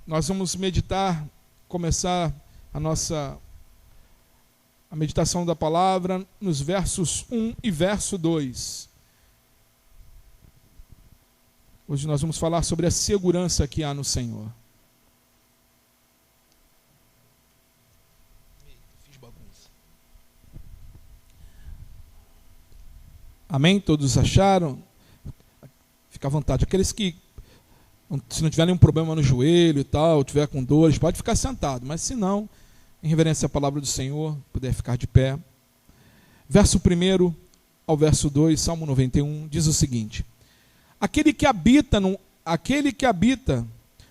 Nós vamos começar a meditação da palavra nos versos 1 e verso 2. Hoje nós vamos falar sobre a segurança que há no Senhor. Fiz bagunça. Amém? Todos acharam? Fica à vontade. Aqueles que, se não tiver nenhum problema no joelho e tal, tiver com dores, pode ficar sentado. Mas se não, em reverência à palavra do Senhor, puder ficar de pé. Verso 1 ao verso 2, Salmo 91, diz o seguinte: Aquele que habita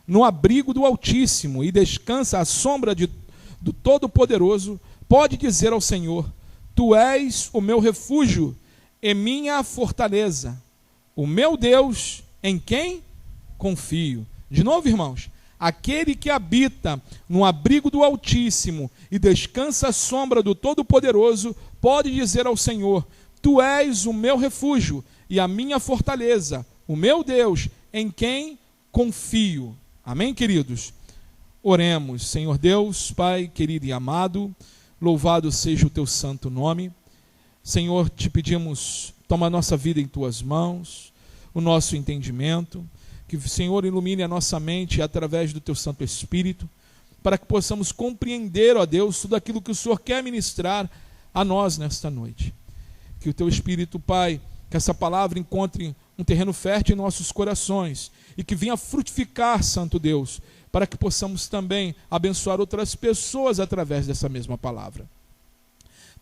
no abrigo do Altíssimo e descansa à sombra do Todo-Poderoso, pode dizer ao Senhor: Tu és o meu refúgio e minha fortaleza, o meu Deus em quem confio. De novo, irmãos. Aquele que habita no abrigo do Altíssimo e descansa à sombra do Todo-Poderoso, pode dizer ao Senhor: Tu és o meu refúgio e a minha fortaleza, o meu Deus em quem confio. Amém, queridos? Oremos. Senhor Deus, Pai querido e amado, louvado seja o teu santo nome. Senhor, te pedimos, toma a nossa vida em tuas mãos, o nosso entendimento, que o Senhor ilumine a nossa mente através do teu Santo Espírito, para que possamos compreender, ó Deus, tudo aquilo que o Senhor quer ministrar a nós nesta noite. Que o teu Espírito, Pai, que essa palavra encontre um terreno fértil em nossos corações e que venha frutificar, Santo Deus, para que possamos também abençoar outras pessoas através dessa mesma palavra.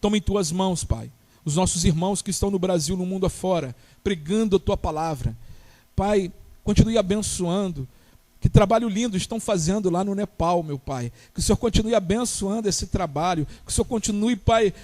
Toma em tuas mãos, Pai, os nossos irmãos que estão no Brasil, no mundo afora, pregando a tua palavra. Pai, continue abençoando. Que trabalho lindo estão fazendo lá no Nepal, meu Pai. Que o Senhor continue abençoando esse trabalho. Que o Senhor continue, Pai,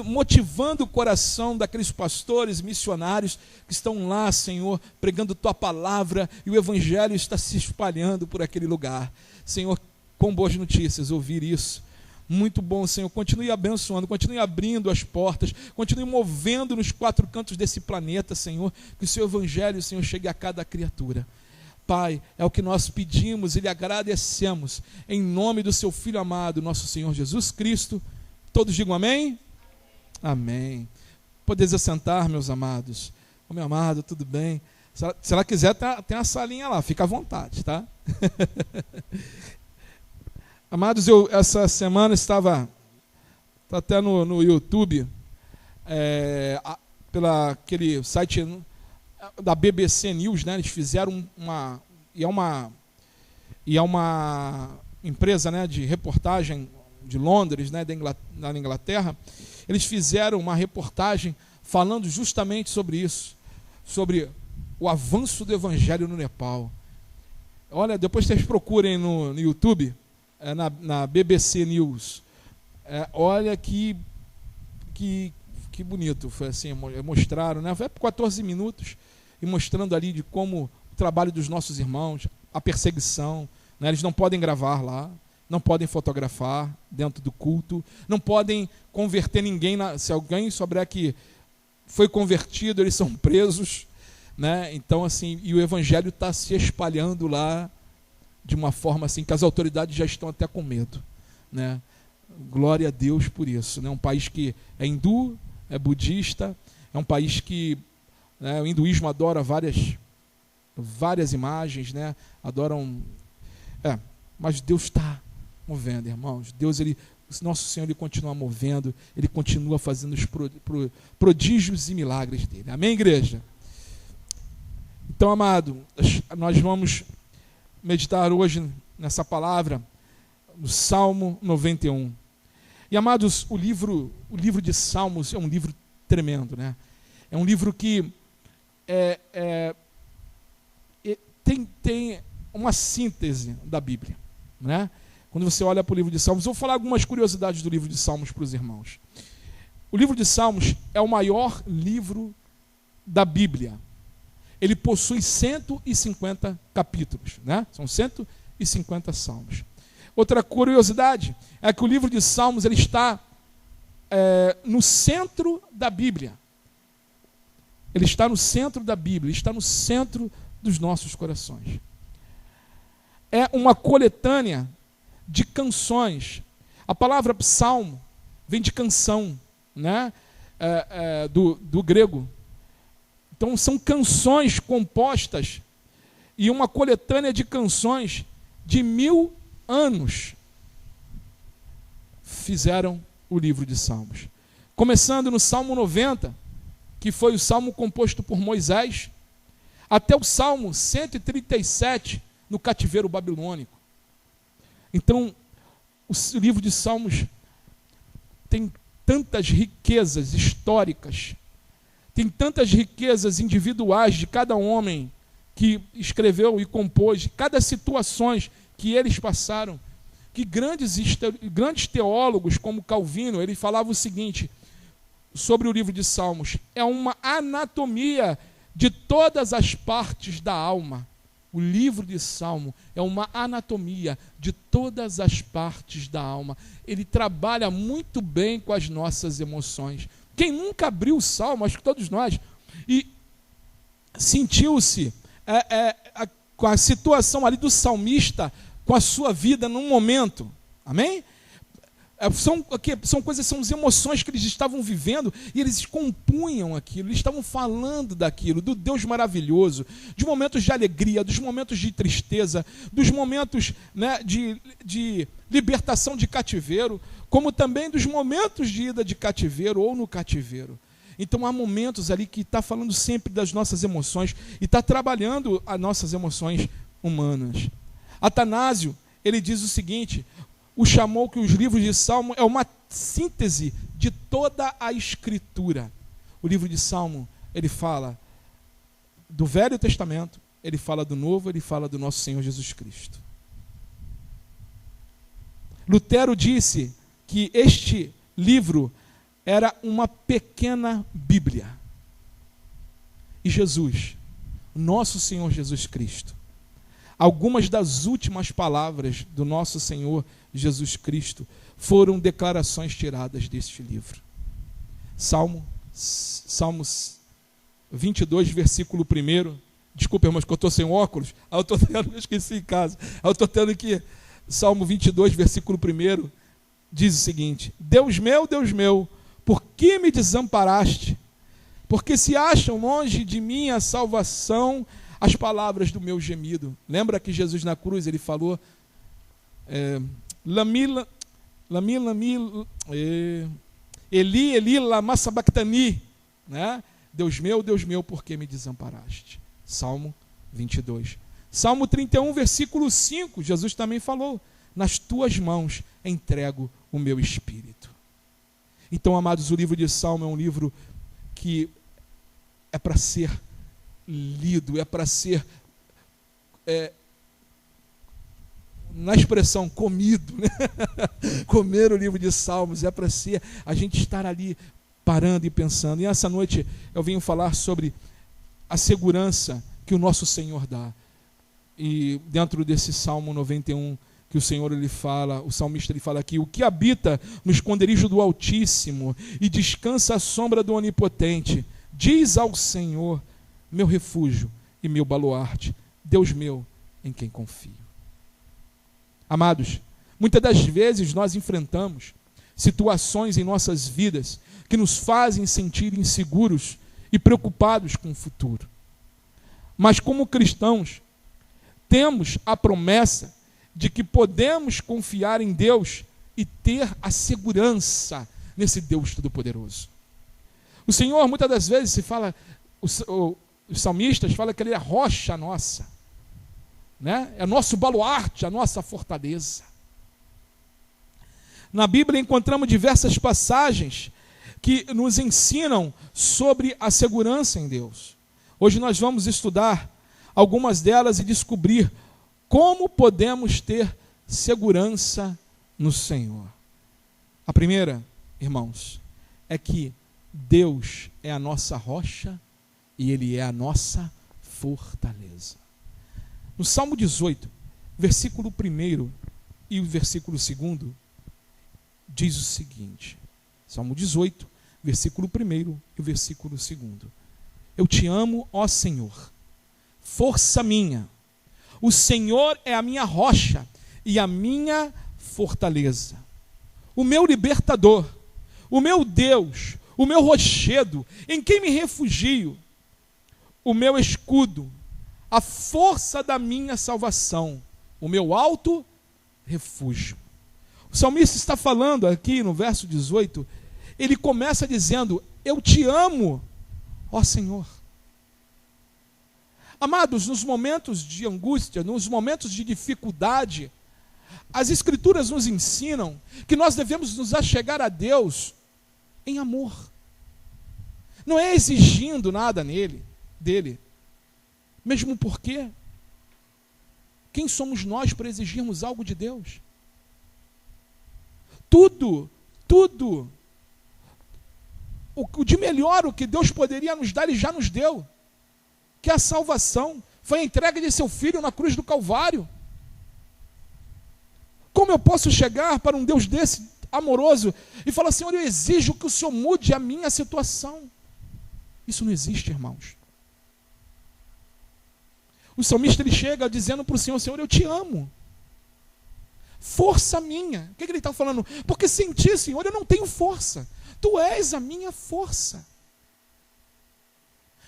motivando o coração daqueles pastores, missionários que estão lá, Senhor, pregando tua palavra, e o evangelho está se espalhando por aquele lugar. Senhor, com boas notícias ouvir isso. Muito bom, Senhor. Continue abençoando, continue abrindo as portas, continue movendo nos quatro cantos desse planeta, Senhor, que o seu evangelho, Senhor, chegue a cada criatura. Pai, é o que nós pedimos e lhe agradecemos, em nome do seu Filho amado, nosso Senhor Jesus Cristo. Todos digam amém? Amém. Podeis assentar, meus amados. Ô, meu amado, tudo bem? Se ela quiser, tem uma salinha lá, fica à vontade, tá? Amados, eu essa semana estava até no YouTube, pela aquele site da BBC News, né? Eles fizeram uma empresa, né, de reportagem de Londres, né, da Inglaterra. Eles fizeram uma reportagem falando justamente sobre isso, sobre o avanço do evangelho no Nepal. Olha, depois vocês procurem no YouTube, na BBC News. Olha que bonito. Foi assim, mostraram, né? Foi por 14 minutos, e mostrando ali de como o trabalho dos nossos irmãos, a perseguição, né? Eles não podem gravar lá, não podem fotografar dentro do culto, não podem converter ninguém. Se alguém souber que foi convertido, eles são presos, né? Então, assim, e o evangelho está se espalhando lá de uma forma assim que as autoridades já estão até com medo, né? Glória a Deus por isso, né? Um país que é hindu, é budista, é um país que, né, o hinduísmo adora várias imagens, né? Adoram, mas Deus está movendo, irmãos. Deus, nosso Senhor, ele continua movendo, ele continua fazendo os prodígios e milagres dele. Amém, igreja? Então, amado, nós vamos meditar hoje nessa palavra, no Salmo 91. E, amados, o livro de Salmos é um livro tremendo, né? É um livro que tem uma síntese da Bíblia, né? Quando você olha para o livro de Salmos, eu vou falar algumas curiosidades do livro de Salmos para os irmãos. O livro de Salmos é o maior livro da Bíblia. Ele possui 150 capítulos, né? São 150 salmos. Outra curiosidade é que o livro de Salmos ele está no centro da Bíblia. Ele está no centro da Bíblia, ele está no centro dos nossos corações. É uma coletânea de canções. A palavra psalmo vem de canção, né? Do grego. Então são canções compostas e uma coletânea de canções de 1000 anos fizeram o livro de Salmos. Começando no Salmo 90, que foi o salmo composto por Moisés, até o Salmo 137, no cativeiro babilônico. Então, o livro de Salmos tem tantas riquezas históricas, tem tantas riquezas individuais de cada homem que escreveu e compôs, cada situações que eles passaram, que grandes teólogos como Calvino, ele falava o seguinte sobre o livro de Salmos: é uma anatomia de todas as partes da alma. O livro de Salmo é uma anatomia de todas as partes da alma. Ele trabalha muito bem com as nossas emoções. Quem nunca abriu o Salmo, acho que todos nós, e sentiu-se com a situação ali do salmista, com a sua vida num momento, amém? São coisas, são as emoções que eles estavam vivendo e eles compunham aquilo, eles estavam falando daquilo, do Deus maravilhoso, de momentos de alegria, dos momentos de tristeza, dos momentos, né, de libertação de cativeiro, como também dos momentos de ida de cativeiro ou no cativeiro. Então há momentos ali que está falando sempre das nossas emoções e está trabalhando as nossas emoções humanas. Atanásio, ele diz o seguinte: o chamou que os livros de Salmo é uma síntese de toda a Escritura. O livro de Salmo, ele fala do Velho Testamento, ele fala do Novo, ele fala do nosso Senhor Jesus Cristo. Lutero disse que este livro era uma pequena Bíblia. E Jesus, nosso Senhor Jesus Cristo, algumas das últimas palavras do nosso Senhor Jesus foram declarações tiradas deste livro. Salmos 22, versículo 1. Desculpa, irmãos, que eu estou sem óculos. Eu esqueci em casa. Eu estou tendo que... Salmo 22, versículo 1, diz o seguinte: Deus meu, por que me desamparaste? Porque se acham longe de mim a salvação, as palavras do meu gemido. Lembra que Jesus na cruz, ele falou... Eli, Eli, lama sabachthani, né? Deus meu, por que me desamparaste? Salmo 22. Salmo 31, versículo 5, Jesus também falou: nas tuas mãos entrego o meu espírito. Então, amados, o livro de Salmo é um livro que é para ser lido, é para ser... na expressão comido, né? Comer o livro de Salmos é para ser a gente estar ali parando e pensando. E essa noite eu venho falar sobre a segurança que o nosso Senhor dá. E dentro desse Salmo 91, que o Senhor, ele fala, o salmista, ele fala aqui: o que habita no esconderijo do Altíssimo e descansa à sombra do Onipotente, diz ao Senhor, meu refúgio e meu baluarte, Deus meu em quem confio. Amados, muitas das vezes nós enfrentamos situações em nossas vidas que nos fazem sentir inseguros e preocupados com o futuro. Mas como cristãos, temos a promessa de que podemos confiar em Deus e ter a segurança nesse Deus Todo-Poderoso. O Senhor, muitas das vezes, se fala, os salmistas falam que Ele é a rocha nossa, né? É nosso baluarte, a nossa fortaleza. Na Bíblia encontramos diversas passagens que nos ensinam sobre a segurança em Deus. Hoje nós vamos estudar algumas delas e descobrir como podemos ter segurança no Senhor. A primeira, irmãos, é que Deus é a nossa rocha e Ele é a nossa fortaleza. No Salmo 18, versículo 1 e o versículo 2, diz o seguinte: Salmo 18, versículo 1 e o versículo 2. Eu te amo, ó Senhor, força minha, O Senhor é a minha rocha e a minha fortaleza, o meu libertador, o meu Deus, o meu rochedo, em quem me refugio, o meu escudo, a força da minha salvação, o meu alto refúgio. O salmista está falando aqui no verso 18, ele começa dizendo: eu te amo, ó Senhor. Amados, nos momentos de angústia, nos momentos de dificuldade, as Escrituras nos ensinam que nós devemos nos achegar a Deus em amor. Não é exigindo nada dele. Mesmo porque, quem somos nós para exigirmos algo de Deus? Tudo, o de melhor, o que Deus poderia nos dar, Ele já nos deu. Que a salvação foi a entrega de seu Filho na cruz do Calvário. Como eu posso chegar para um Deus desse, amoroso, e falar: Senhor, eu exijo que o Senhor mude a minha situação? Isso não existe, irmãos. O salmista, ele chega dizendo para o Senhor: Senhor, eu te amo. Força minha. O que ele está falando? Porque sem ti, Senhor, eu não tenho força. Tu és a minha força.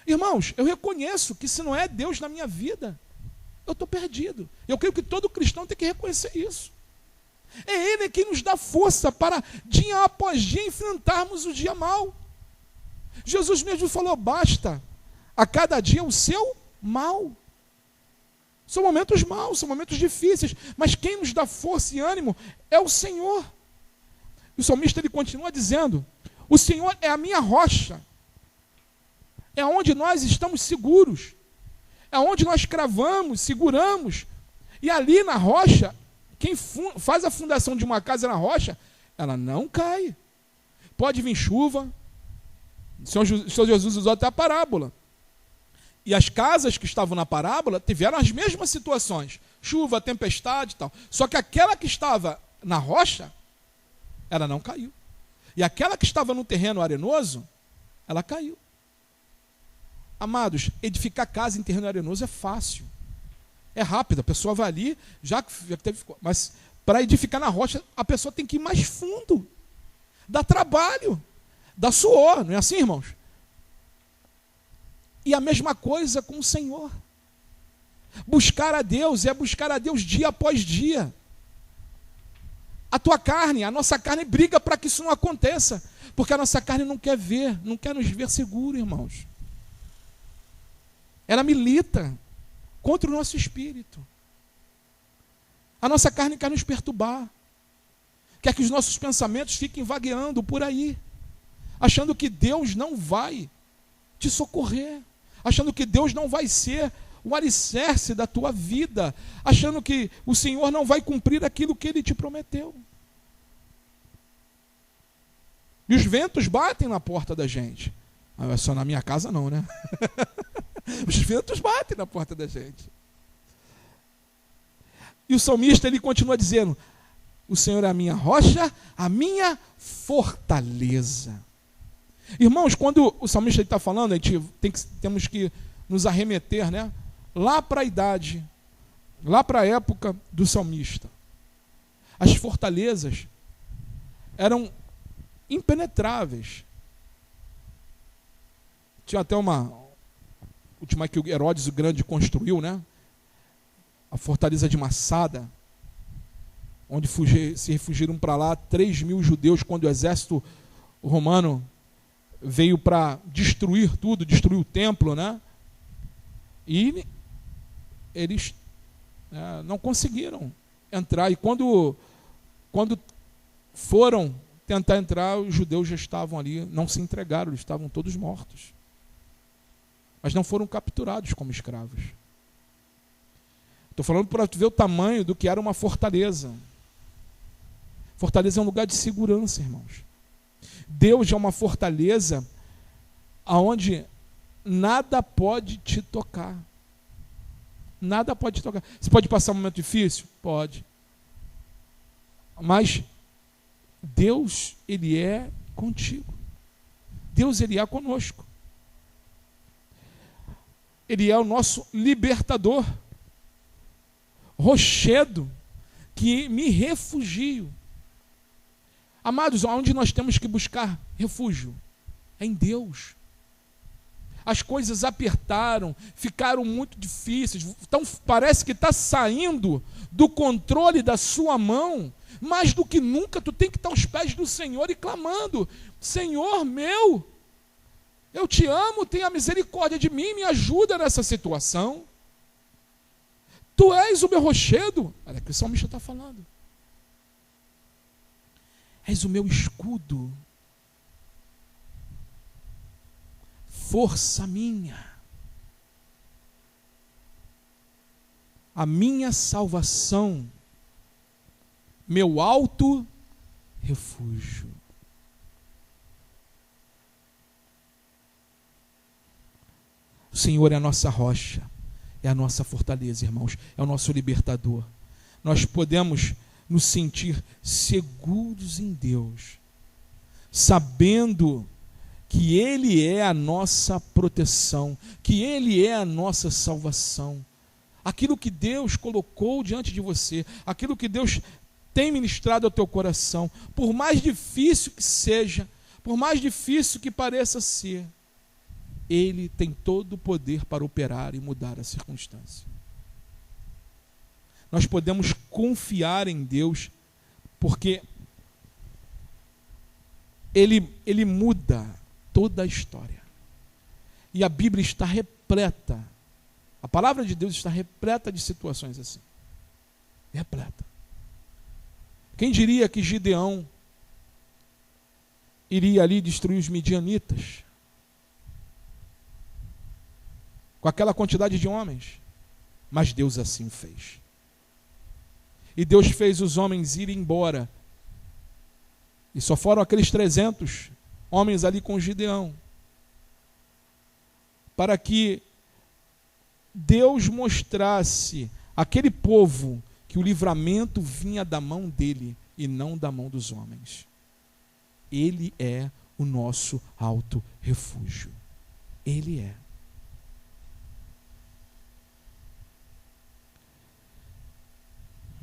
Irmãos, eu reconheço que se não é Deus na minha vida, eu estou perdido. Eu creio que todo cristão tem que reconhecer isso. É Ele quem nos dá força para, dia após dia, enfrentarmos o dia mau. Jesus mesmo falou: basta a cada dia o seu mal. São momentos maus, são momentos difíceis, mas quem nos dá força e ânimo é o Senhor. E o salmista, ele continua dizendo: o Senhor é a minha rocha, é onde nós estamos seguros, é onde nós cravamos, seguramos, e ali na rocha, quem faz a fundação de uma casa na rocha, ela não cai. Pode vir chuva, o Senhor Jesus usou até a parábola, e as casas que estavam na parábola tiveram as mesmas situações, chuva, tempestade e tal, só que aquela que estava na rocha, ela não caiu, e aquela que estava no terreno arenoso, ela caiu. Amados, edificar casa em terreno arenoso é fácil, é rápido, a pessoa vai ali, já teve, mas para edificar na rocha, a pessoa tem que ir mais fundo, dá trabalho, dá suor, não é assim, irmãos? E a mesma coisa com o Senhor. Buscar a Deus é buscar a Deus dia após dia. A tua carne, a nossa carne briga para que isso não aconteça, porque a nossa carne não quer ver, não quer nos ver seguro, irmãos. Ela milita contra o nosso espírito. A nossa carne quer nos perturbar, quer que os nossos pensamentos fiquem vagueando por aí, achando que Deus não vai te socorrer, achando que Deus não vai ser o alicerce da tua vida, achando que o Senhor não vai cumprir aquilo que Ele te prometeu. E os ventos batem na porta da gente. É só na minha casa não, né? Os ventos batem na porta da gente. E o salmista, ele continua dizendo: o Senhor é a minha rocha, a minha fortaleza. Irmãos, quando o salmista está falando, temos que nos arremeter, né, lá para a idade, lá para a época do salmista. As fortalezas eram impenetráveis. Tinha até uma última que o Herodes o Grande construiu, né? A fortaleza de Massada, onde se refugiram para lá 3.000 judeus quando o exército romano veio para destruir tudo, destruir o templo, né? E eles não conseguiram entrar. E quando foram tentar entrar, os judeus já estavam ali, não se entregaram, eles estavam todos mortos. Mas não foram capturados como escravos. Estou falando para tu ver o tamanho do que era uma fortaleza. Fortaleza é um lugar de segurança, irmãos. Deus é uma fortaleza onde nada pode te tocar. Nada pode te tocar. Você pode passar um momento difícil? Pode. Mas Deus, Ele é contigo. Deus, Ele é conosco. Ele é o nosso libertador. rochedo que me refugio. Amados, onde nós temos que buscar refúgio? É em Deus. As coisas apertaram, ficaram muito difíceis, então parece que está saindo do controle da sua mão. Mais do que nunca, tu tem que estar aos pés do Senhor e clamando: Senhor meu, eu te amo, tenha misericórdia de mim, me ajuda nessa situação. Tu és o meu rochedo. Olha o que o salmista está falando. És o meu escudo, força minha, a minha salvação, meu alto refúgio. O Senhor é a nossa rocha, é a nossa fortaleza, irmãos, é o nosso libertador. Nós podemos nos sentir seguros em Deus, sabendo que Ele é a nossa proteção, que Ele é a nossa salvação. Aquilo que Deus colocou diante de você, aquilo que Deus tem ministrado ao teu coração, por mais difícil que seja, por mais difícil que pareça ser, Ele tem todo o poder para operar e mudar a circunstância. Nós podemos confiar em Deus, porque Ele muda toda a história. E a Bíblia está repleta, a palavra de Deus está repleta de situações assim. Repleta. Quem diria que Gideão iria ali destruir os midianitas? Com aquela quantidade de homens. Mas Deus assim fez. E Deus fez os homens irem embora. E só foram aqueles 300 homens ali com Gideão. Para que Deus mostrasse àquele povo que o livramento vinha da mão dele e não da mão dos homens. Ele é o nosso alto refúgio. Ele é.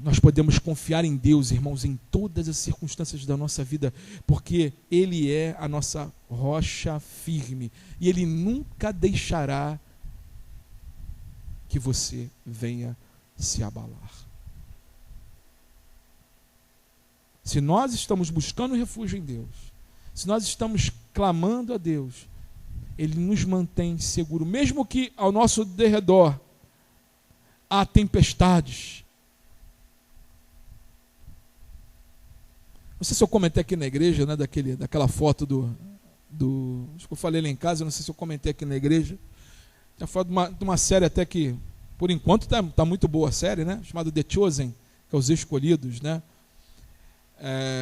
Nós podemos confiar em Deus, irmãos, em todas as circunstâncias da nossa vida, porque Ele é a nossa rocha firme e Ele nunca deixará que você venha se abalar. Se nós estamos buscando refúgio em Deus, se nós estamos clamando a Deus, Ele nos mantém seguro, mesmo que ao nosso derredor há tempestades. Não sei se eu comentei aqui na igreja, né, daquela foto acho que eu falei lá em casa, não sei se eu comentei aqui na igreja. Tem a foto de uma série até que, por enquanto, está muito boa a série, né, chamada The Chosen, que é Os Escolhidos, né,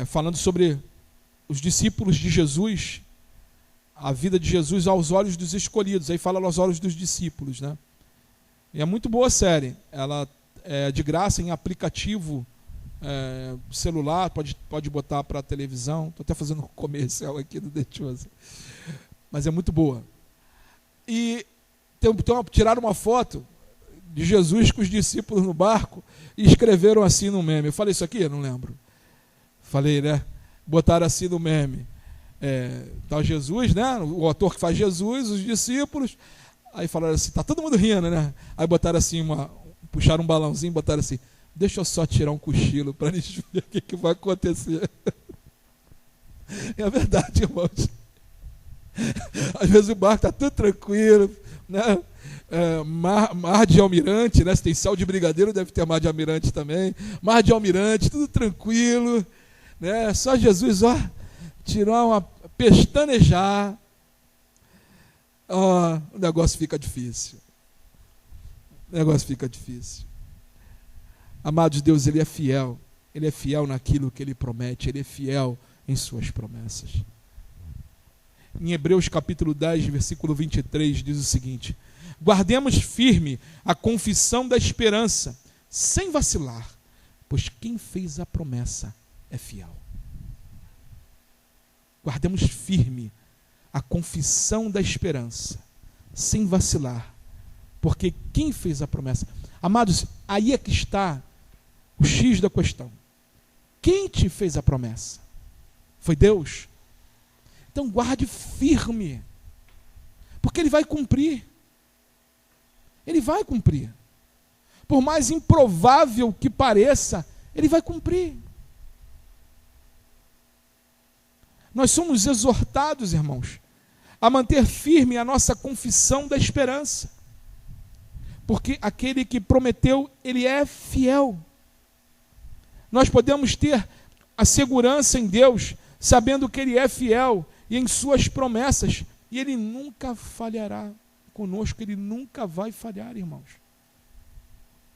falando sobre os discípulos de Jesus, a vida de Jesus aos olhos dos escolhidos, aí fala aos olhos dos discípulos, né. E é muito boa a série, ela é de graça em aplicativo, celular, pode botar para a televisão. Estou até fazendo um comercial aqui do The Chosen, mas é muito boa. E tiraram uma foto de Jesus com os discípulos no barco e escreveram assim no meme. Eu falei isso aqui? Eu não lembro. Falei, né? Botaram assim no meme. Tá Jesus, né? O ator que faz Jesus, os discípulos. Aí falaram assim, tá todo mundo rindo, né? Aí botaram assim, puxaram um balãozinho, botaram assim: deixa eu só tirar um cochilo para a gente ver o que vai acontecer. É verdade, irmãos. Às vezes o barco está tudo tranquilo, né? Mar de almirante, né? Se tem sal de brigadeiro, deve ter mar de almirante também. Mar de almirante, tudo tranquilo, né? Só Jesus, tirar uma pestanejar, o negócio fica difícil. O negócio fica difícil. Amados, Deus, Ele é fiel naquilo que Ele promete, Ele é fiel em suas promessas. Em Hebreus capítulo 10, versículo 23, diz o seguinte: guardemos firme a confissão da esperança, sem vacilar, pois quem fez a promessa é fiel. Guardemos firme a confissão da esperança, sem vacilar, porque quem fez a promessa? Amados, aí é que está o X da questão. Quem te fez a promessa? Foi Deus? Então guarde firme, porque Ele vai cumprir. Ele vai cumprir. Por mais improvável que pareça, Ele vai cumprir. Nós somos exortados, irmãos, a manter firme a nossa confissão da esperança. Porque aquele que prometeu, Ele é fiel. Nós podemos ter a segurança em Deus, sabendo que Ele é fiel e em suas promessas, e Ele nunca falhará conosco, Ele nunca vai falhar, irmãos.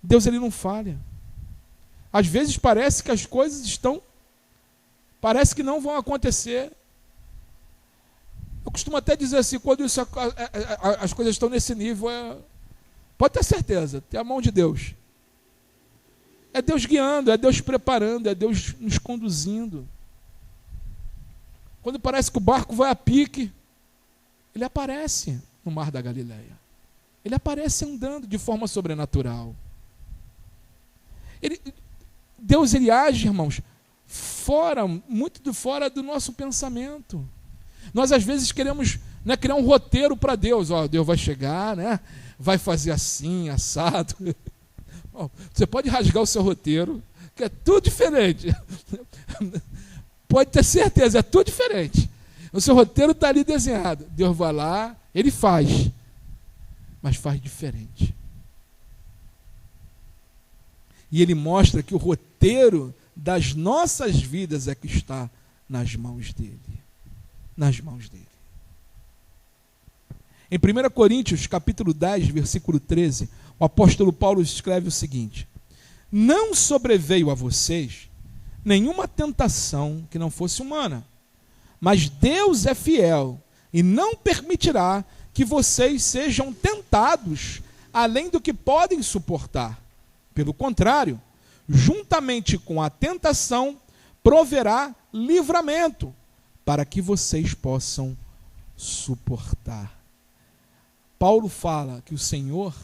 Deus, Ele não falha. Às vezes parece que as coisas parece que não vão acontecer. Eu costumo até dizer assim, quando as coisas estão nesse nível, pode ter certeza, tem a mão de Deus. É Deus guiando, é Deus preparando, é Deus nos conduzindo. Quando parece que o barco vai a pique, Ele aparece no mar da Galileia. Ele aparece andando de forma sobrenatural. Deus, Ele age, irmãos, muito fora do nosso pensamento. Nós às vezes queremos, né, criar um roteiro para Deus. Deus vai chegar, né, vai fazer assim, assado. Você pode rasgar o seu roteiro, que é tudo diferente. Pode ter certeza, é tudo diferente. O seu roteiro está ali desenhado. Deus vai lá, Ele faz, mas faz diferente. E Ele mostra que o roteiro das nossas vidas é que está nas mãos dEle. Nas mãos dEle. Em 1 Coríntios, capítulo 10, versículo 13, o apóstolo Paulo escreve o seguinte: não sobreveio a vocês nenhuma tentação que não fosse humana, mas Deus é fiel e não permitirá que vocês sejam tentados além do que podem suportar. Pelo contrário, juntamente com a tentação, proverá livramento, para que vocês possam suportar. Paulo fala que o Senhor,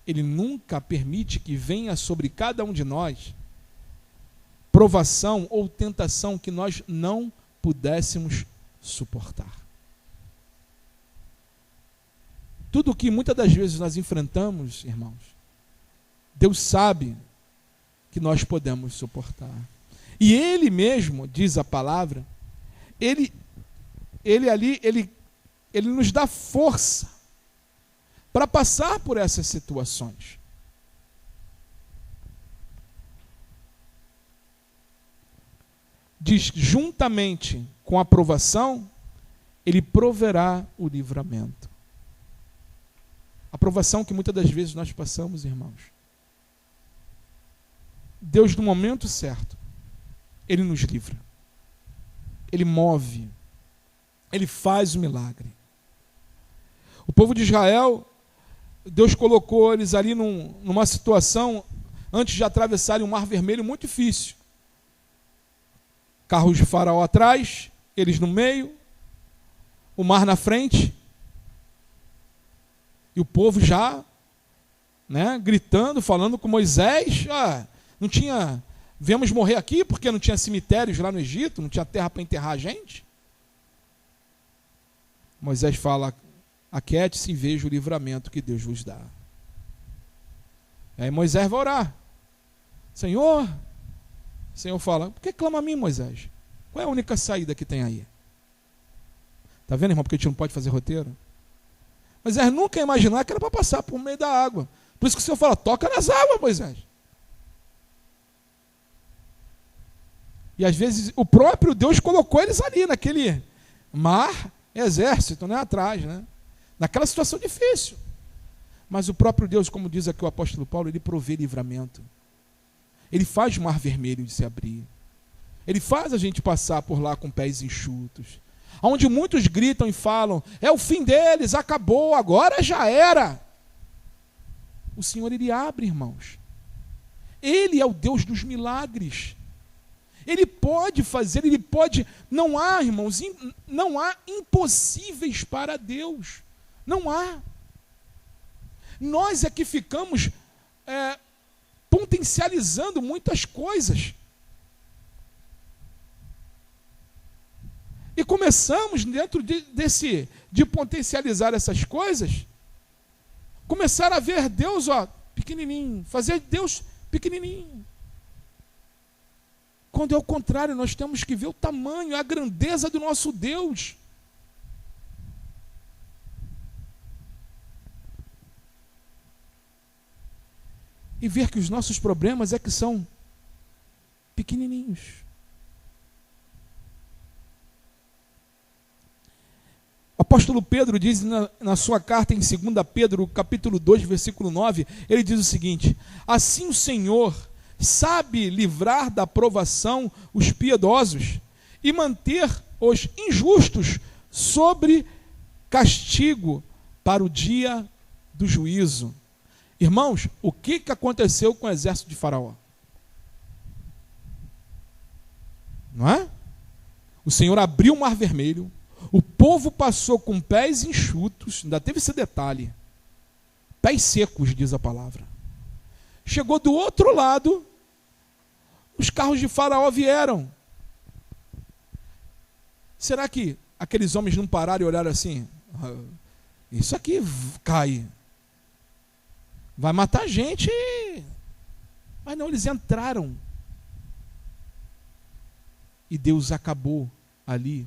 Ele nunca permite que venha sobre cada um de nós provação ou tentação que nós não pudéssemos suportar. Tudo que muitas das vezes nós enfrentamos, irmãos, Deus sabe que nós podemos suportar. E Ele mesmo, diz a palavra, Ele nos dá força para passar por essas situações. Diz, juntamente com a provação, Ele proverá o livramento. A provação que muitas das vezes nós passamos, irmãos. Deus, no momento certo, Ele nos livra. Ele move. Ele faz o milagre. O povo de Israel, Deus colocou eles ali numa situação, antes de atravessarem o Mar Vermelho, muito difícil. Carros de Faraó atrás, eles no meio, o mar na frente, e o povo já, né, gritando, falando com Moisés, viemos morrer aqui porque não tinha cemitérios lá no Egito, não tinha terra para enterrar a gente. Moisés fala, aquiete-se e veja o livramento que Deus vos dá. E aí Moisés vai orar. Senhor, o Senhor fala, por que clama a mim, Moisés? Qual é a única saída que tem aí? Está vendo, irmão, porque a gente não pode fazer roteiro? Moisés nunca ia imaginar que era para passar por meio da água. Por isso que o Senhor fala, toca nas águas, Moisés. E às vezes o próprio Deus colocou eles ali, naquele mar, exército, né, atrás, né? Naquela situação difícil. Mas o próprio Deus, como diz aqui o apóstolo Paulo, Ele provê livramento. Ele faz o Mar Vermelho de se abrir. Ele faz a gente passar por lá com pés enxutos. Onde muitos gritam e falam, é o fim deles, acabou, agora já era. O Senhor, Ele abre, irmãos. Ele é o Deus dos milagres. Ele pode fazer, Ele pode... Não há, irmãos, não há impossíveis para Deus. Não há. Nós é que ficamos potencializando muitas coisas. E começamos, dentro de potencializar essas coisas, começar a ver Deus, pequenininho, fazer Deus pequenininho. Quando é o contrário, nós temos que ver o tamanho, a grandeza do nosso Deus. E ver que os nossos problemas é que são pequenininhos. O apóstolo Pedro diz na sua carta em 2 Pedro, capítulo 2, versículo 9, ele diz o seguinte: assim o Senhor sabe livrar da provação os piedosos e manter os injustos sobre castigo para o dia do juízo. Irmãos, o que aconteceu com o exército de Faraó? Não é? O Senhor abriu o mar vermelho, o povo passou com pés enxutos, ainda teve esse detalhe, pés secos, diz a palavra. Chegou do outro lado, os carros de Faraó vieram. Será que aqueles homens não pararam e olharam assim? Isso aqui cai, vai matar a gente. Mas não, eles entraram. E Deus acabou ali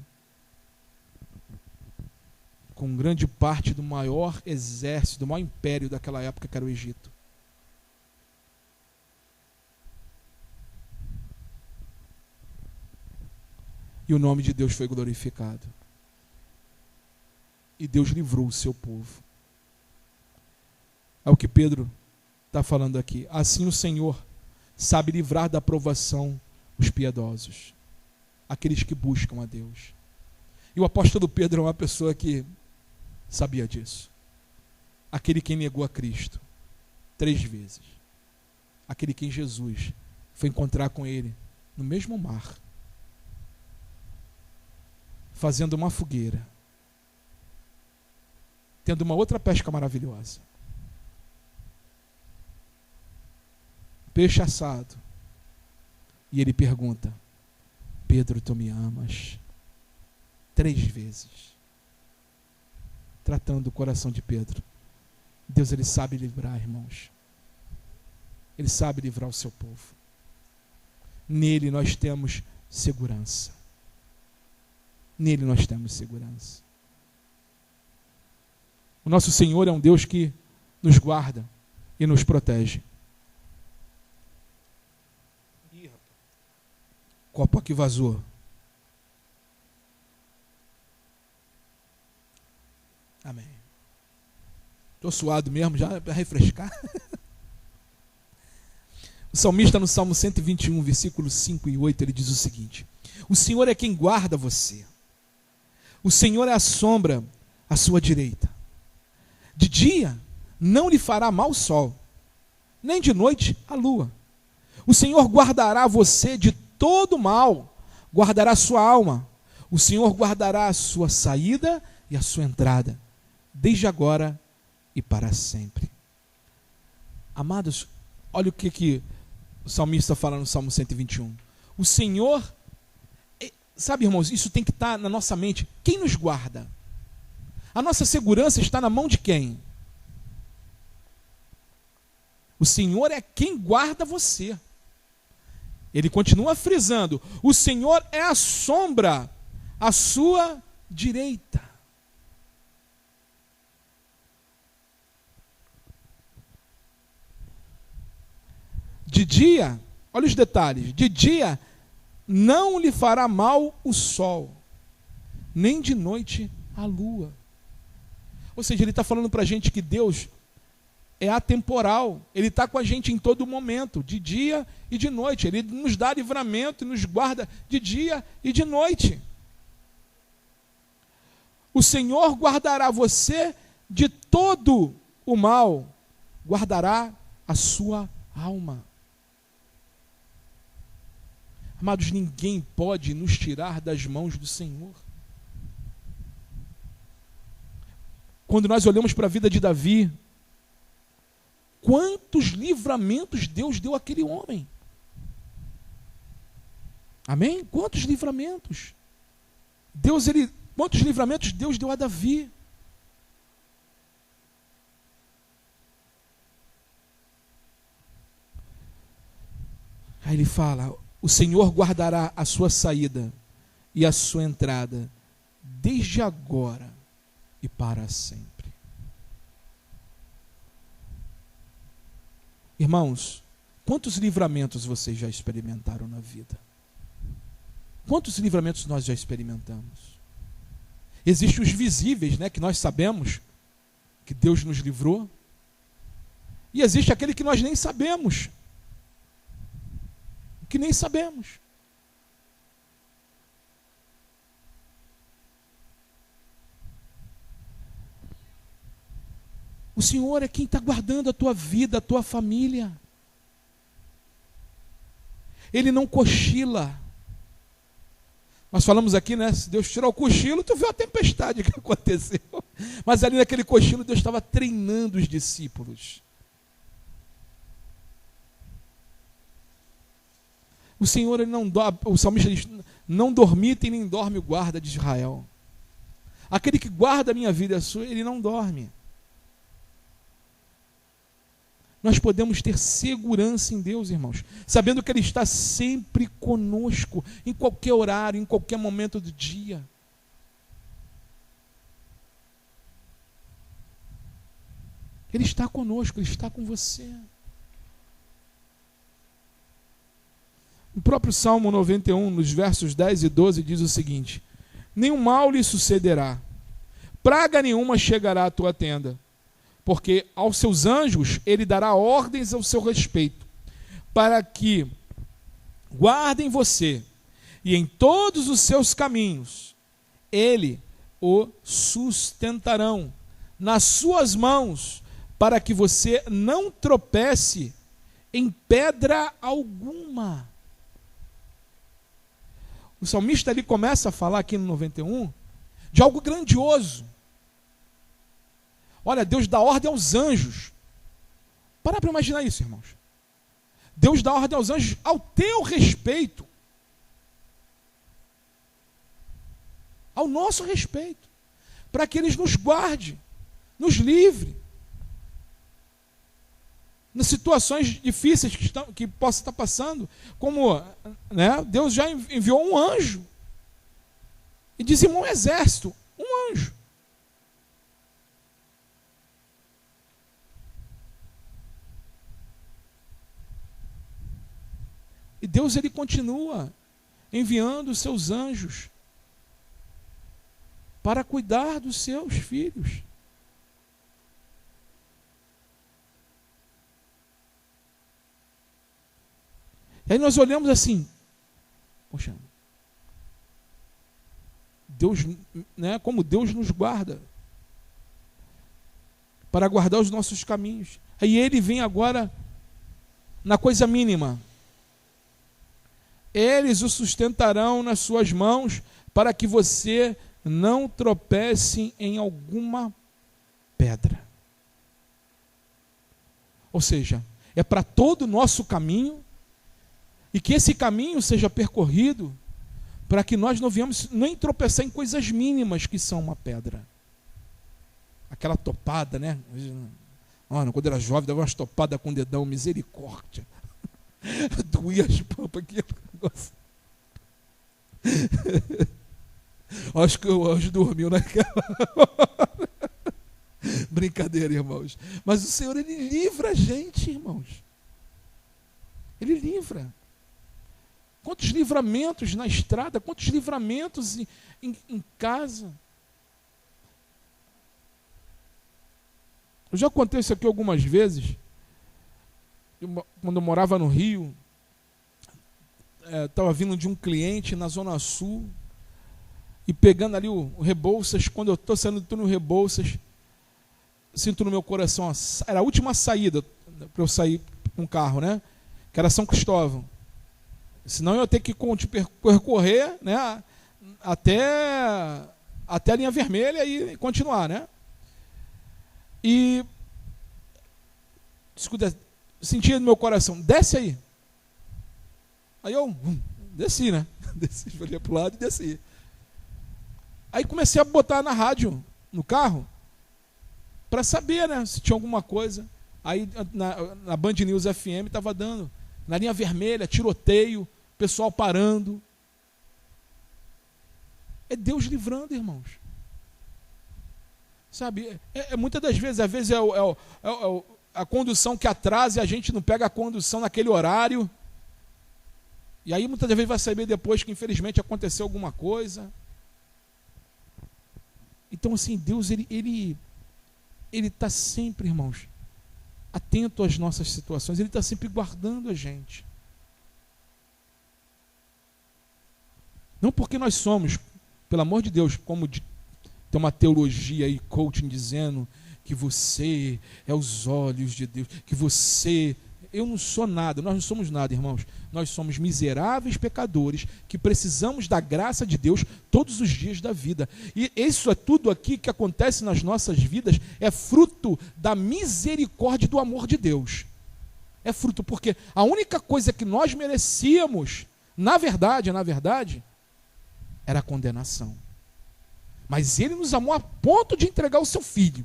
com grande parte do maior exército, do maior império daquela época, que era o Egito. E o nome de Deus foi glorificado. E Deus livrou o seu povo. É o que Pedro está falando aqui. Assim o Senhor sabe livrar da provação os piedosos, aqueles que buscam a Deus. E o apóstolo Pedro é uma pessoa que sabia disso. Aquele que negou a Cristo 3 vezes. Aquele que em Jesus foi encontrar com ele no mesmo mar, fazendo uma fogueira, tendo uma outra pesca maravilhosa, peixe assado, e ele pergunta: Pedro, tu me amas? 3 vezes. Tratando o coração de Pedro. Deus, ele sabe livrar, irmãos. Ele sabe livrar o seu povo. Nele nós temos segurança. Nele nós temos segurança. O nosso Senhor é um Deus que nos guarda e nos protege. O copo aqui vazou. Amém. Estou suado mesmo, já para refrescar. O salmista, no Salmo 121, versículos 5 e 8, ele diz o seguinte: o Senhor é quem guarda você. O Senhor é a sombra à sua direita. De dia não lhe fará mal o sol, nem de noite a lua. O Senhor guardará você de todo mal, guardará sua alma. O Senhor guardará a sua saída e a sua entrada, desde agora e para sempre. Amados, olha o que o salmista fala no Salmo 121. O Senhor, sabe, irmãos, isso tem que estar na nossa mente. Quem nos guarda? A nossa segurança está na mão de quem? O Senhor é quem guarda você. Ele continua frisando: o Senhor é a sombra à sua direita. De dia, olha os detalhes, de dia não lhe fará mal o sol, nem de noite a lua. Ou seja, ele está falando para a gente que Deus é atemporal, ele está com a gente em todo momento, de dia e de noite. Ele nos dá livramento e nos guarda de dia e de noite. O Senhor guardará você de todo o mal, guardará a sua alma. Amados, ninguém pode nos tirar das mãos do Senhor. Quando nós olhamos para a vida de Davi, quantos livramentos Deus deu àquele homem. Amém? Quantos livramentos? Quantos livramentos Deus deu a Davi? Aí ele fala: o Senhor guardará a sua saída e a sua entrada, desde agora e para sempre. Irmãos, quantos livramentos vocês já experimentaram na vida? Quantos livramentos nós já experimentamos? Existem os visíveis, né, que nós sabemos que Deus nos livrou, e existe aquele que nós nem sabemos. Que nem sabemos. O Senhor é quem está guardando a tua vida, a tua família. Ele não cochila. Nós falamos aqui, né? Se Deus tirar o cochilo, tu viu a tempestade que aconteceu. Mas ali naquele cochilo, Deus estava treinando os discípulos. O Senhor, ele não dorme, o salmista diz: não dormitem nem dorme o guarda de Israel. Aquele que guarda a minha vida, a sua, ele não dorme. Nós podemos ter segurança em Deus, irmãos, sabendo que Ele está sempre conosco, em qualquer horário, em qualquer momento do dia. Ele está conosco, Ele está com você. O próprio Salmo 91, nos versos 10 e 12, diz o seguinte: nenhum mal lhe sucederá, praga nenhuma chegará à tua tenda, porque aos seus anjos ele dará ordens ao seu respeito, para que guardem você, e em todos os seus caminhos ele o sustentarão nas suas mãos, para que você não tropece em pedra alguma. O salmista ali começa a falar aqui no 91 de algo grandioso. Olha, Deus dá ordem aos anjos. Para imaginar isso, irmãos. Deus dá ordem aos anjos ao teu respeito. Ao nosso respeito. Para que eles nos guardem, nos livre. Nas situações difíceis que possa estar passando, como, né, Deus já enviou um anjo e dizimou um exército, um anjo. E Deus, ele continua enviando os seus anjos para cuidar dos seus filhos. E aí nós olhamos assim, poxa, Deus, né, como Deus nos guarda, para guardar os nossos caminhos. Aí ele vem agora na coisa mínima. Eles o sustentarão nas suas mãos, para que você não tropece em alguma pedra. Ou seja, é para todo o nosso caminho, e que esse caminho seja percorrido para que nós não venhamos nem tropeçar em coisas mínimas que são uma pedra. Aquela topada, né? Olha, quando era jovem, dava umas topadas com o dedão, misericórdia. Doía as pampas aqui. Acho que o anjo dormiu naquela hora. Brincadeira, irmãos. Mas o Senhor, ele livra a gente, irmãos. Ele livra. Quantos livramentos na estrada, quantos livramentos em casa. Eu já contei isso aqui algumas vezes. Quando eu morava no Rio, estava vindo de um cliente na Zona Sul, e pegando ali o Rebouças. Quando eu estou saindo do túnel Rebouças, sinto no meu coração, era a última saída para eu sair com o carro, né? Que era São Cristóvão. Senão eu ia ter que percorrer, né, até a linha vermelha e continuar, né? E sentia no meu coração, desce aí. Aí eu desci, né? Desci, olhei para o lado e desci. Aí comecei a botar na rádio, no carro, para saber, né, se tinha alguma coisa. Aí na Band News FM estava dando, na linha vermelha, tiroteio, pessoal parando. É Deus livrando, irmãos. Sabe, muitas das vezes, às vezes a condução que atrasa e a gente não pega a condução naquele horário. E aí muitas das vezes vai saber depois que infelizmente aconteceu alguma coisa. Então assim, Deus ele está sempre, irmãos, atento às nossas situações. Ele está sempre guardando a gente. Não porque nós somos, pelo amor de Deus, como tem uma teologia aí, coaching, dizendo que você é os olhos de Deus, que você... Eu não sou nada, nós não somos nada, irmãos. Nós somos miseráveis pecadores que precisamos da graça de Deus todos os dias da vida. E isso é tudo aqui que acontece nas nossas vidas, é fruto da misericórdia e do amor de Deus. É fruto, porque a única coisa que nós merecíamos, na verdade, era a condenação. Mas Ele nos amou a ponto de entregar o seu Filho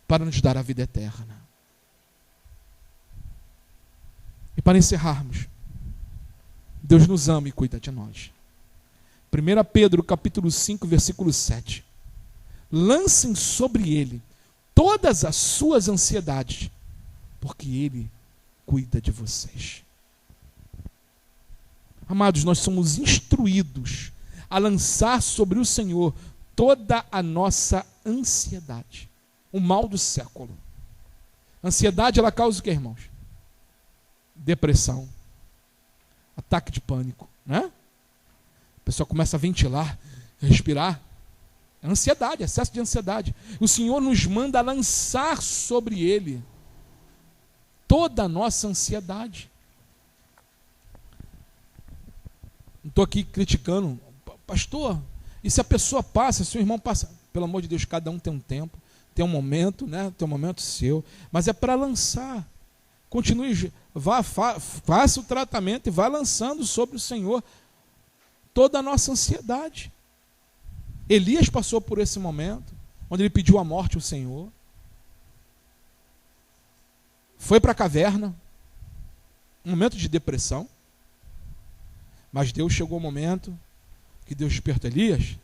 para nos dar a vida eterna. E para encerrarmos, Deus nos ama e cuida de nós. 1 Pedro capítulo 5, versículo 7. Lancem sobre Ele todas as suas ansiedades, porque Ele cuida de vocês. Amados, nós somos instruídos a lançar sobre o Senhor toda a nossa ansiedade. O mal do século. Ansiedade, ela causa o que, irmãos? Depressão, ataque de pânico, né? A pessoa começa a ventilar, respirar. É ansiedade, excesso de ansiedade. O Senhor nos manda lançar sobre Ele toda a nossa ansiedade. Não estou aqui criticando, pastor, e se a pessoa passa, se o irmão passa, pelo amor de Deus, cada um tem um tempo, tem um momento, né? Tem um momento seu, mas é para lançar. Continue, faça o tratamento e vá lançando sobre o Senhor toda a nossa ansiedade. Elias passou por esse momento, onde ele pediu a morte ao Senhor. Foi para a caverna, um momento de depressão. Mas Deus chegou o momento que Deus despertou Elias.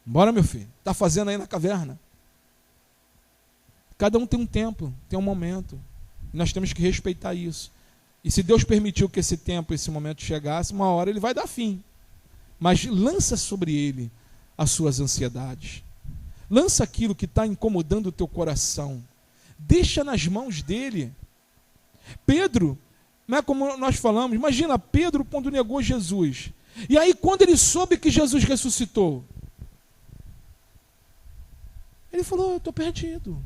Bora, meu filho, está fazendo aí na caverna. Cada um tem um tempo, tem um momento. E nós temos que respeitar isso. E se Deus permitiu que esse tempo, esse momento chegasse, uma hora Ele vai dar fim. Mas lança sobre Ele as suas ansiedades. Lança aquilo que está incomodando o teu coração. Deixa nas mãos dEle. Pedro, não é como nós falamos, imagina Pedro quando negou Jesus. E aí quando ele soube que Jesus ressuscitou, ele falou, eu estou perdido.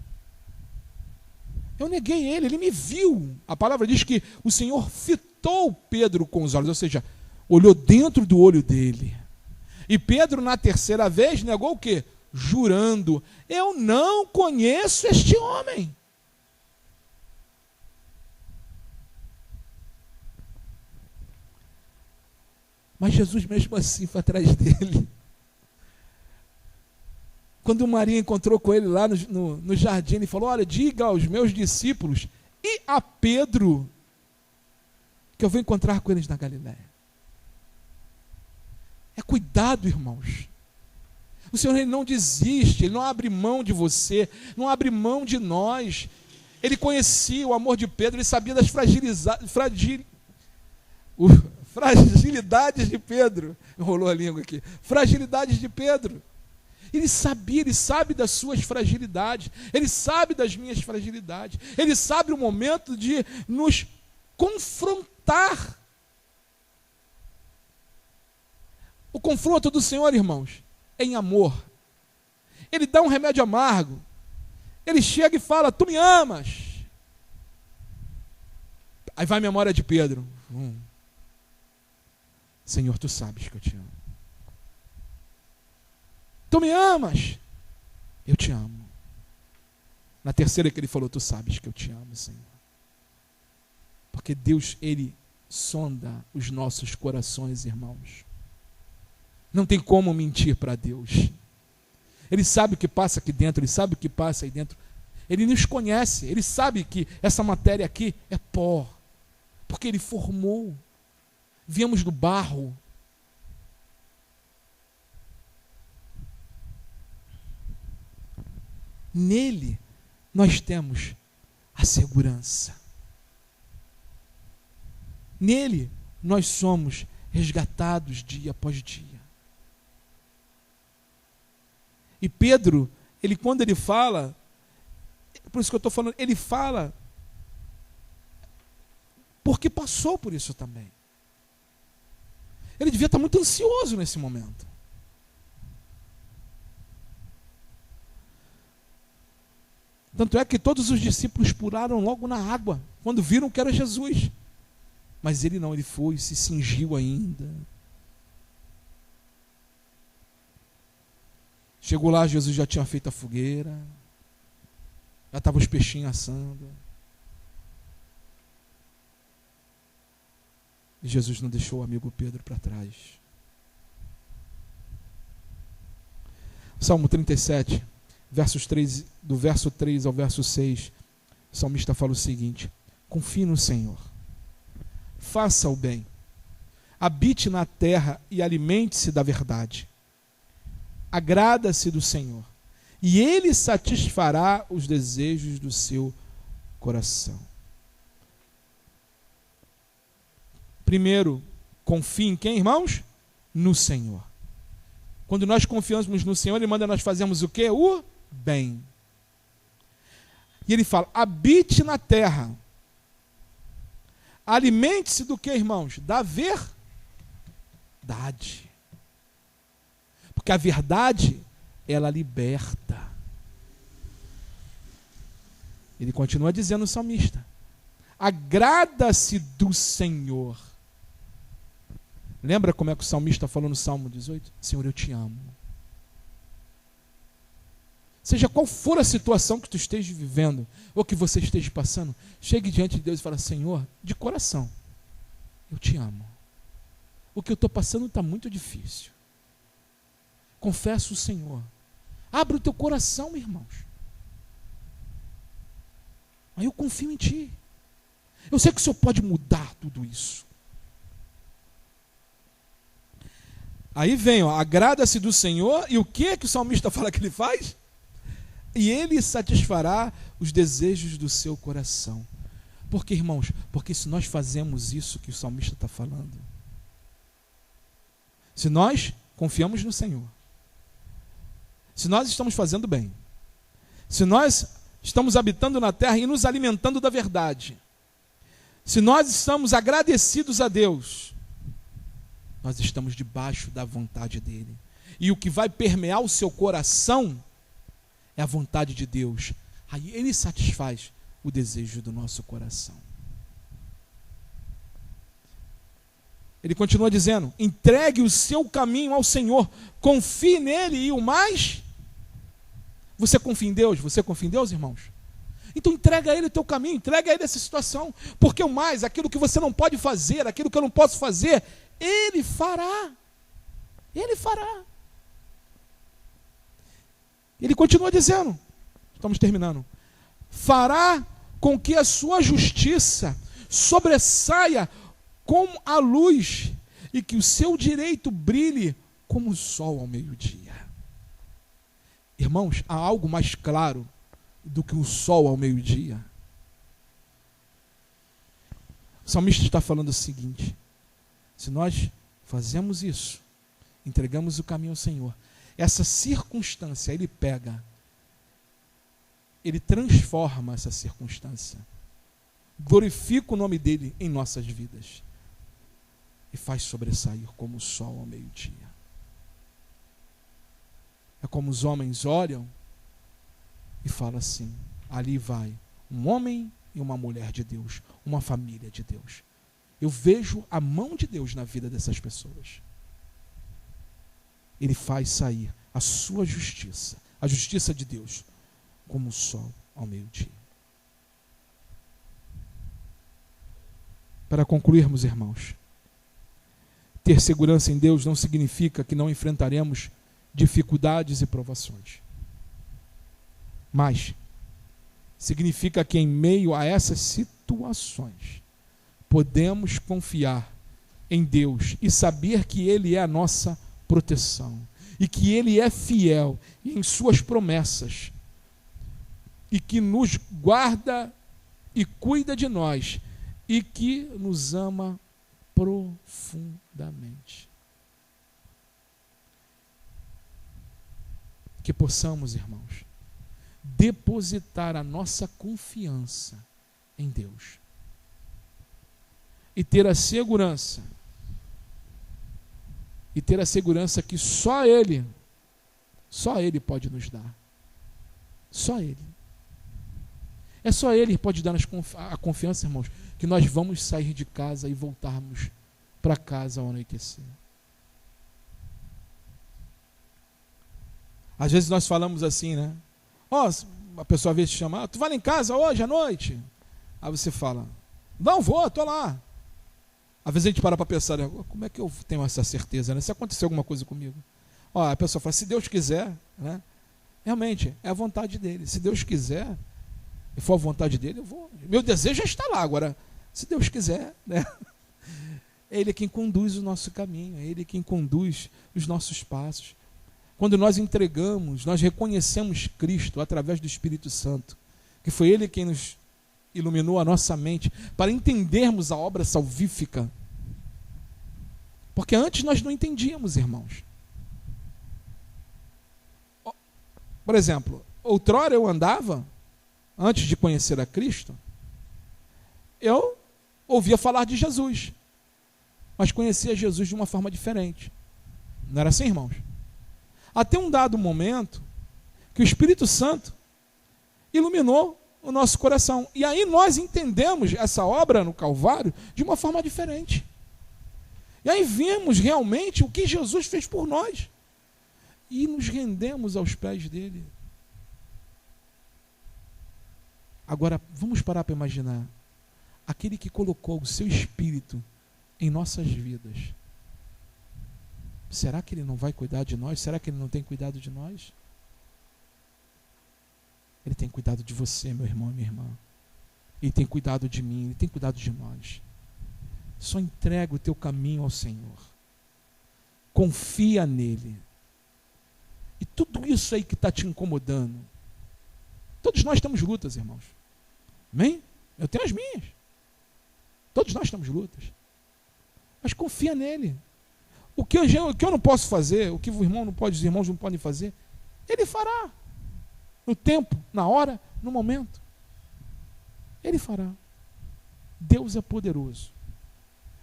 Eu neguei ele me viu. A palavra diz que o Senhor fitou Pedro com os olhos, ou seja, olhou dentro do olho dele. E Pedro, na terceira vez, negou o quê? Jurando, eu não conheço este homem. Mas Jesus mesmo assim foi atrás dele. Quando Maria encontrou com ele lá no jardim, ele falou, olha, diga aos meus discípulos e a Pedro que eu vou encontrar com eles na Galiléia. É cuidado, irmãos. O Senhor ele não desiste, Ele não abre mão de você, não abre mão de nós. Ele conhecia o amor de Pedro, Ele sabia das fragilidades de Pedro. Enrolou a língua aqui. Fragilidades de Pedro. Ele sabia, Ele sabe das suas fragilidades, Ele sabe das minhas fragilidades, Ele sabe o momento de nos confrontar. O confronto do Senhor, irmãos, é em amor. Ele dá um remédio amargo. Ele chega e fala, tu me amas. Aí vai a memória de Pedro. Senhor, tu sabes que eu te amo. Tu me amas? Eu te amo. Na terceira que ele falou, tu sabes que eu te amo, Senhor. Porque Deus, ele sonda os nossos corações, irmãos. Não tem como mentir para Deus. Ele sabe o que passa aqui dentro, ele sabe o que passa aí dentro. Ele nos conhece, ele sabe que essa matéria aqui é pó, porque ele formou. Viemos do barro. Nele nós temos a segurança. Nele nós somos resgatados dia após dia. E Pedro, quando ele fala, por isso que eu estou falando, ele fala porque passou por isso também. Ele devia estar muito ansioso nesse momento. Tanto é que todos os discípulos pularam logo na água, quando viram que era Jesus. Mas ele não, ele foi, se cingiu ainda. Chegou lá, Jesus já tinha feito a fogueira, já estavam os peixinhos assando. E Jesus não deixou o amigo Pedro para trás. Salmo 37, do verso 3 ao verso 6, o salmista fala o seguinte: confie no Senhor, faça o bem, habite na terra e alimente-se da verdade. Agrada-se do Senhor, e Ele satisfará os desejos do seu coração. Primeiro, confie em quem, irmãos? No Senhor. Quando nós confiamos no Senhor, Ele manda nós fazermos o quê? O bem. E Ele fala, habite na terra. Alimente-se do quê, irmãos? Da verdade. Porque a verdade, ela liberta. Ele continua dizendo o salmista, agrada-se do Senhor. Lembra como é que o salmista falou no Salmo 18? Senhor, eu te amo. Seja qual for a situação que tu esteja vivendo, ou que você esteja passando, chegue diante de Deus e fala, Senhor, de coração, eu te amo. O que eu estou passando está muito difícil. Confessa o Senhor. Abre o teu coração, irmãos. Aí eu confio em Ti. Eu sei que o Senhor pode mudar tudo isso. Aí vem, agrada-se do Senhor, e o que o salmista fala que Ele faz? E Ele satisfará os desejos do seu coração. Por quê, irmãos? Porque se nós fazemos isso que o salmista está falando, se nós confiamos no Senhor, se nós estamos fazendo bem, se nós estamos habitando na terra e nos alimentando da verdade, se nós estamos agradecidos a Deus, nós estamos debaixo da vontade dEle. E o que vai permear o seu coração é a vontade de Deus. Aí Ele satisfaz o desejo do nosso coração. Ele continua dizendo, entregue o seu caminho ao Senhor, confie nele e o mais. Você confia em Deus? Você confia em Deus, irmãos? Então entrega a Ele o teu caminho, entrega a Ele essa situação, porque o mais, aquilo que você não pode fazer, aquilo que eu não posso fazer, Ele fará. Ele fará. Ele continua dizendo, estamos terminando, fará com que a sua justiça sobressaia como a luz e que o seu direito brilhe como o sol ao meio-dia. Irmãos, há algo mais claro do que o sol ao meio-dia? O salmista está falando o seguinte, se nós fazemos isso, entregamos o caminho ao Senhor, essa circunstância Ele pega, Ele transforma essa circunstância, glorifica o nome dEle em nossas vidas e faz sobressair como o sol ao meio-dia. É como os homens olham e falam assim, ali vai um homem e uma mulher de Deus, uma família de Deus. Eu vejo a mão de Deus na vida dessas pessoas. Ele faz sair a sua justiça, a justiça de Deus, como o sol ao meio-dia. Para concluirmos, irmãos, ter segurança em Deus não significa que não enfrentaremos dificuldades e provações. Mas significa que em meio a essas situações, podemos confiar em Deus e saber que Ele é a nossa proteção e que Ele é fiel em suas promessas e que nos guarda e cuida de nós e que nos ama profundamente. Que possamos, irmãos, depositar a nossa confiança em Deus e ter a segurança que só Ele pode nos dar. Só Ele. É só Ele que pode dar a confiança, irmãos, que nós vamos sair de casa e voltarmos para casa ao anoitecer. Às vezes nós falamos assim, né? A pessoa às vezes te chama, tu vai lá em casa hoje à noite? Aí você fala, não vou, estou lá. Às vezes a gente para pensar, né? Como é que eu tenho essa certeza, né? Se acontecer alguma coisa comigo. A pessoa fala, se Deus quiser, né? Realmente, é a vontade dele. Se Deus quiser, e for a vontade dele, eu vou. Meu desejo já está lá. Agora, se Deus quiser, né? É Ele quem conduz o nosso caminho, é Ele quem conduz os nossos passos. Quando nós entregamos, nós reconhecemos Cristo através do Espírito Santo, que foi Ele quem nos iluminou a nossa mente para entendermos a obra salvífica. Porque antes nós não entendíamos, irmãos. Por exemplo, outrora eu andava, antes de conhecer a Cristo, eu ouvia falar de Jesus, mas conhecia Jesus de uma forma diferente. Não era assim, irmãos? Até um dado momento que o Espírito Santo iluminou o nosso coração. E aí nós entendemos essa obra no Calvário de uma forma diferente. E aí vimos realmente o que Jesus fez por nós. E nos rendemos aos pés dele. Agora, vamos parar para imaginar. Aquele que colocou o seu Espírito em nossas vidas. Será que Ele não vai cuidar de nós? Será que Ele não tem cuidado de nós? Ele tem cuidado de você, meu irmão e minha irmã. Ele tem cuidado de mim, Ele tem cuidado de nós. Só entrega o teu caminho ao Senhor. Confia nele. E tudo isso aí que está te incomodando. Todos nós temos lutas, irmãos. Amém? Eu tenho as minhas. Todos nós temos lutas. Mas confia nele. O que eu não posso fazer, o que o irmão não pode, os irmãos não podem fazer, Ele fará. No tempo, na hora, no momento. Ele fará. Deus é poderoso.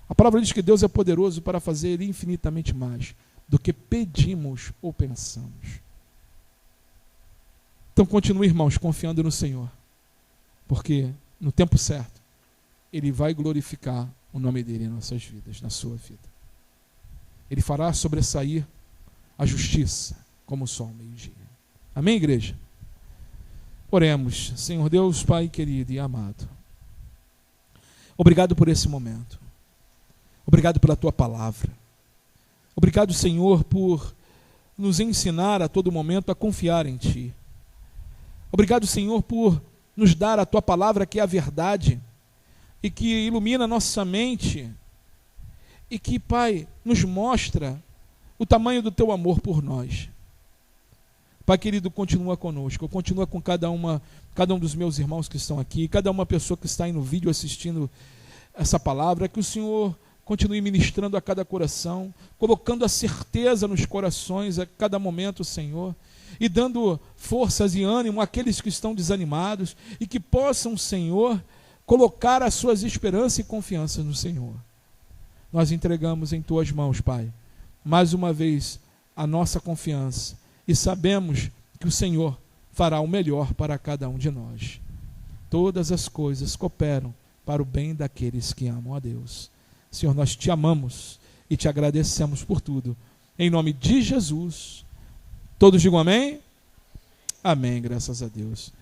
A palavra diz que Deus é poderoso para fazer infinitamente mais do que pedimos ou pensamos. Então continue, irmãos, confiando no Senhor. Porque no tempo certo, Ele vai glorificar o nome dEle em nossas vidas, na sua vida. Ele fará sobressair a justiça como o sol ao meio-dia. Amém, igreja? Oremos. Senhor Deus, Pai querido e amado, obrigado por esse momento. Obrigado pela Tua palavra. Obrigado, Senhor, por nos ensinar a todo momento a confiar em Ti. Obrigado, Senhor, por nos dar a Tua palavra, que é a verdade, e que ilumina a nossa mente, e que, Pai, nos mostra o tamanho do Teu amor por nós. Pai querido, continua conosco, continua com cada um dos meus irmãos que estão aqui, cada uma pessoa que está aí no vídeo assistindo essa palavra, que o Senhor continue ministrando a cada coração, colocando a certeza nos corações a cada momento, Senhor, e dando forças e ânimo àqueles que estão desanimados, e que possam, Senhor, colocar as suas esperanças e confianças no Senhor. Nós entregamos em Tuas mãos, Pai, mais uma vez a nossa confiança, e sabemos que o Senhor fará o melhor para cada um de nós. Todas as coisas cooperam para o bem daqueles que amam a Deus. Senhor, nós Te amamos e Te agradecemos por tudo. Em nome de Jesus. Todos digam amém? Amém, graças a Deus.